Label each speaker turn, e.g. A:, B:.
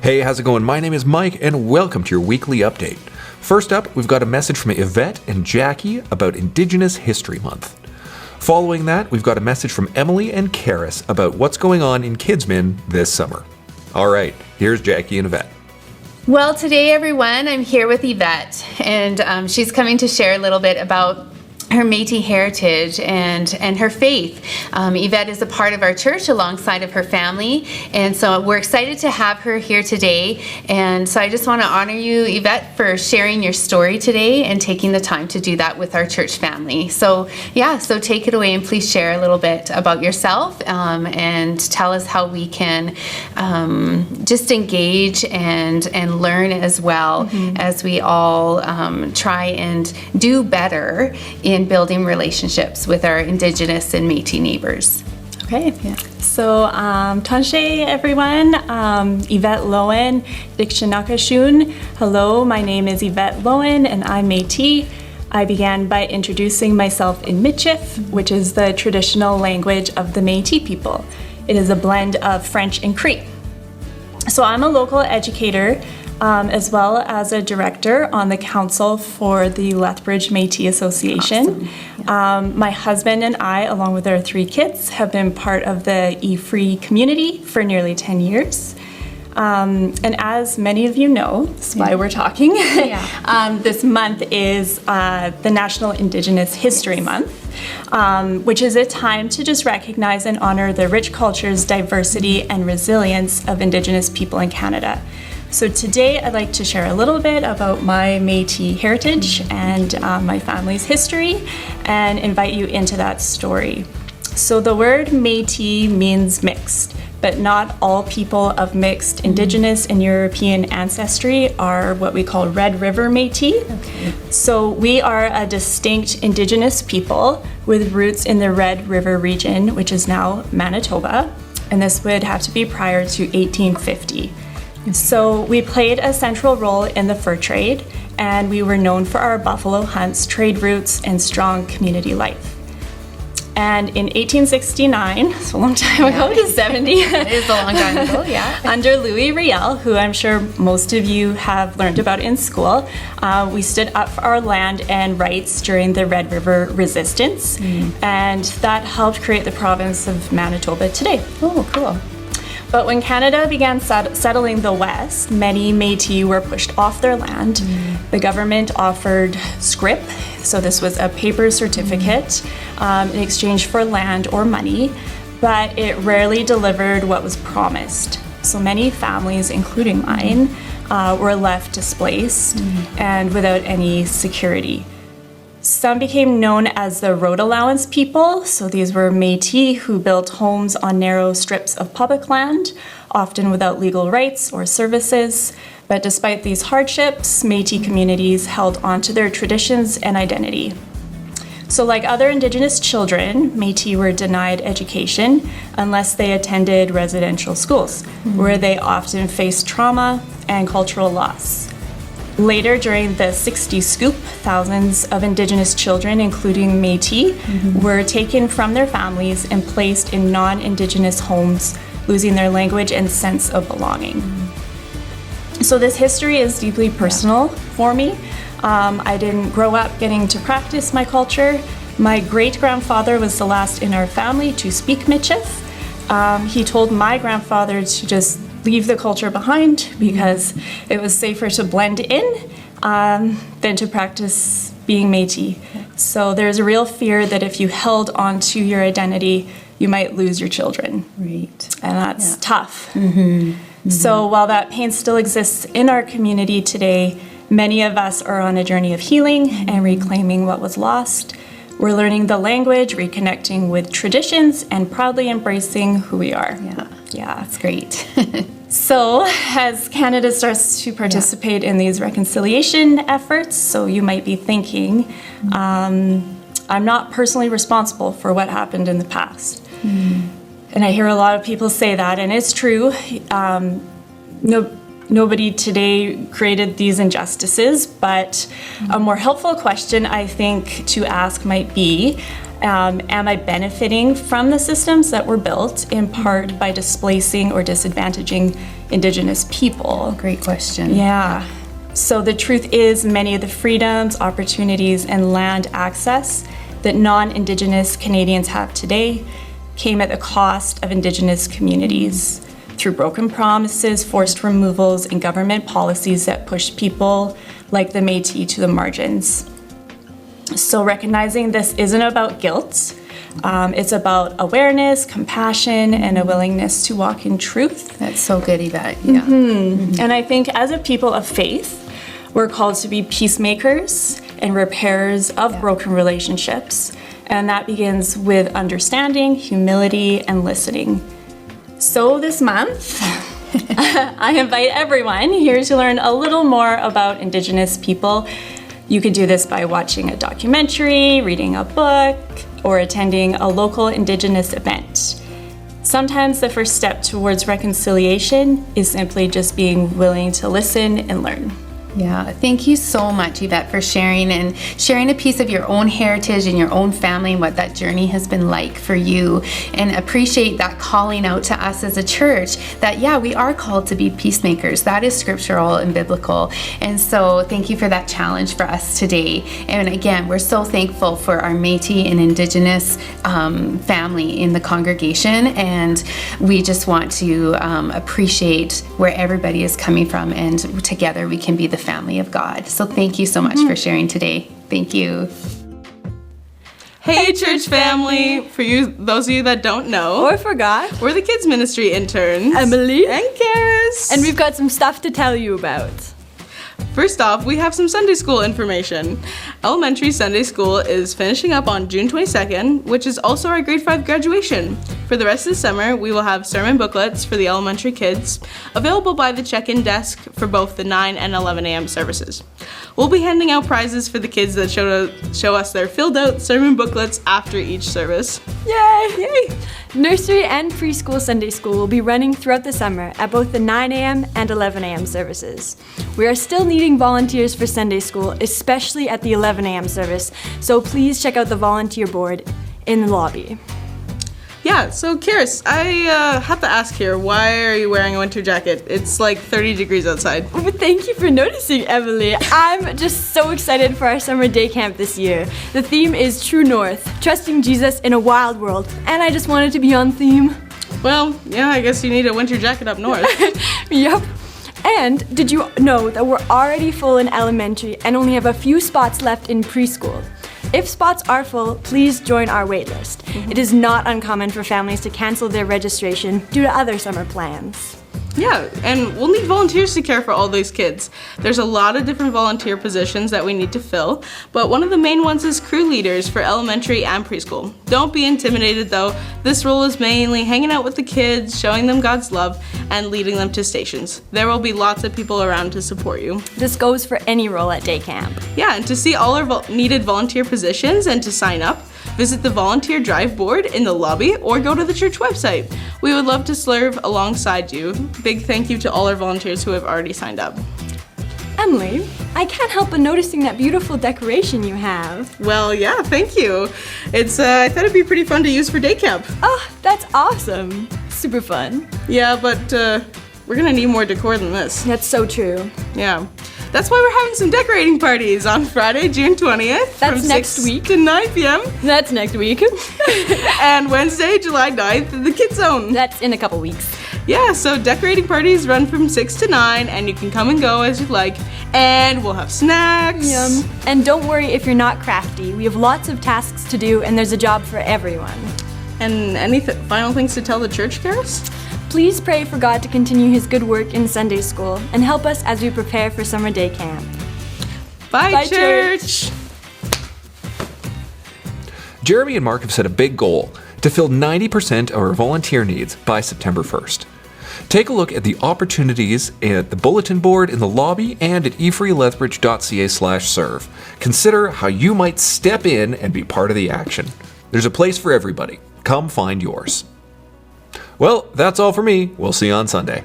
A: Hey, how's it going? My name is Mike, and welcome to your weekly update. First up, we've got a message from Yvette and Jackie about Indigenous History Month. Following that, we've got a message from Emily and Karis about what's going on in Kidsmin this summer. All right, here's Jackie and Yvette.
B: Well, today, everyone, I'm here with Yvette, and she's coming to share a little bit about her Métis heritage and her faith. Yvette is a part of our church alongside of her family, and so we're excited to have her here today. And so I just want to honor you, Yvette, for sharing your story today and taking the time to do that with our church family. So so take it away and please share a little bit about yourself and tell us how we can just engage and learn as well as we all try and do better in building relationships with our Indigenous and Métis neighbors.
C: Okay, so Tanshe everyone, Yvette Lowen, Dikshinakashun. Hello, my name is Yvette Lowen and I'm Métis. I began by introducing myself in Michif, which is the traditional language of the Métis people. It is a blend of French and Cree. So I'm a local educator as well as a director on the council for the Lethbridge Métis Association. Awesome. My husband and I, along with our 3 kids, have been part of the eFree community for nearly 10 years. And as many of you know, that's why we're talking, this month is the National Indigenous History Month, which is a time to just recognize and honor the rich cultures, diversity, and resilience of Indigenous people in Canada. So today I'd like to share a little bit about my Métis heritage and my family's history and invite you into that story. So the word Métis means mixed, but not all people of mixed Indigenous and European ancestry are what we call Red River Métis. Okay. So we are a distinct Indigenous people with roots in the Red River region, which is now Manitoba, and this would have to be prior to 1850. So we played a central role in the fur trade, and we were known for our buffalo hunts, trade routes, and strong community life. And in 1869, so a long time ago, to 70.
B: It is a long time ago,
C: under Louis Riel, who I'm sure most of you have learned about in school, we stood up for our land and rights during the Red River Resistance, and that helped create the province of Manitoba today.
B: Oh, cool.
C: But when Canada began settling the West, many Métis were pushed off their land. The government offered scrip, so this was a paper certificate in exchange for land or money, but it rarely delivered what was promised. So many families, including mine, were left displaced and without any security. Some became known as the road allowance people, so these were Métis who built homes on narrow strips of public land, often without legal rights or services. But despite these hardships, Métis communities held onto their traditions and identity. So like other Indigenous children, Métis were denied education unless they attended residential schools, where they often faced trauma and cultural loss. Later, during the 60s scoop, thousands of Indigenous children, including Métis, were taken from their families and placed in non-Indigenous homes, losing their language and sense of belonging. So this history is deeply personal for me. I didn't grow up getting to practice my culture. My great-grandfather was the last in our family to speak Michif. He told my grandfather to just leave the culture behind because it was safer to blend in than to practice being Métis. So there's a real fear that if you held on to your identity, you might lose your children.
B: Right.
C: And that's tough. So while that pain still exists in our community today, many of us are on a journey of healing and reclaiming what was lost. We're learning the language, reconnecting with traditions, and proudly embracing who we are.
B: Yeah, that's great.
C: So as Canada starts to participate in these reconciliation efforts, so you might be thinking, I'm not personally responsible for what happened in the past. And I hear a lot of people say that, and it's true. Nobody today created these injustices, but a more helpful question I think to ask might be, Am I benefiting from the systems that were built in part by displacing or disadvantaging Indigenous people?
B: Great question.
C: Yeah. So the truth is, many of the freedoms, opportunities, and land access that non-Indigenous Canadians have today came at the cost of Indigenous communities through broken promises, forced removals, and government policies that push people like the Métis to the margins. So recognizing this isn't about guilt. It's about awareness, compassion, and a willingness to walk in truth.
B: That's so good, Yvette. Yeah.
C: And I think as a people of faith, we're called to be peacemakers and repairers of broken relationships. And that begins with understanding, humility, and listening. So this month, I invite everyone here to learn a little more about Indigenous people. You could do this by watching a documentary, reading a book, or attending a local Indigenous event. Sometimes the first step towards reconciliation is simply just being willing to listen and learn.
B: Yeah, thank you so much, Yvette, for sharing a piece of your own heritage and your own family and what that journey has been like for you. And appreciate that calling out to us as a church that, yeah, we are called to be peacemakers. That is scriptural and biblical. And so thank you for that challenge for us today. And again, we're so thankful for our Métis and Indigenous family in the congregation. And we just want to appreciate where everybody is coming from, and together we can be the family of God. So thank you so much for sharing today. Thank you.
D: Hey church family! For you, those of you that don't know,
E: Or forgot.
D: we're the kids ministry interns,
E: Emily.
D: and Karis.
E: And we've got some stuff to tell you about.
D: First off, we have some Sunday school information. Elementary Sunday school is finishing up on June 22nd, which is also our grade 5 graduation. For the rest of the summer, we will have sermon booklets for the elementary kids, available by the check-in desk for both the 9 and 11 a.m. services. We'll be handing out prizes for the kids that show us their filled out sermon booklets after each service.
E: Yay! Yay! Nursery and preschool Sunday school will be running throughout the summer at both the 9 a.m. and 11 a.m. services. We are still needing volunteers for Sunday school, especially at the 11 a.m. service, so please check out the volunteer board in the lobby.
D: Yeah, so Karis, I have to ask here, why are you wearing a winter jacket? It's like 30 degrees outside.
E: But thank you for noticing, Emily. I'm just so excited for our summer day camp this year. The theme is True North, trusting Jesus in a wild world, and I just wanted to be on theme.
D: Well, yeah, I guess you need a winter jacket up north.
E: Yep. And did you know that we're already full in elementary and only have a few spots left in preschool? If spots are full, please join our waitlist. It is not uncommon for families to cancel their registration due to other summer plans.
D: Yeah, and we'll need volunteers to care for all these kids. There's a lot of different volunteer positions that we need to fill, but one of the main ones is crew leaders for elementary and preschool. Don't be intimidated though. This role is mainly hanging out with the kids, showing them God's love, and leading them to stations. There will be lots of people around to support you.
E: This goes for any role at day camp.
D: Yeah, and to see all our needed volunteer positions and to sign up, visit the volunteer drive board in the lobby or go to the church website. We would love to serve alongside you. Big thank you to all our volunteers who have already signed up.
E: Emily, I can't help but noticing that beautiful decoration you have.
D: Well, yeah, thank you. I thought it'd be pretty fun to use for day camp.
E: Oh, that's awesome. Super fun.
D: Yeah, but we're gonna need more decor than this.
E: That's so true.
D: Yeah. That's why we're having some decorating parties on Friday, June 20th.
E: That's
D: from
E: next
D: 6
E: week.
D: to 9 p.m.
E: That's next week.
D: And Wednesday, July 9th, in the Kids Zone.
E: That's in a couple weeks.
D: Yeah, so decorating parties run from 6 to 9, and you can come and go as you like. And we'll have snacks.
E: Yum. And don't worry if you're not crafty. We have lots of tasks to do, and there's a job for everyone.
D: And any final things to tell the church, Karis?
E: Please pray for God to continue His good work in Sunday school and help us as we prepare for summer day camp.
D: Bye,
E: Bye,
D: church.
A: Jeremy and Mark have set a big goal to fill 90% of our volunteer needs by September 1st. Take a look at the opportunities at the bulletin board in the lobby and at efreelethbridge.ca/serve. Consider how you might step in and be part of the action. There's a place for everybody. Come find yours. Well, that's all for me. We'll see you on Sunday.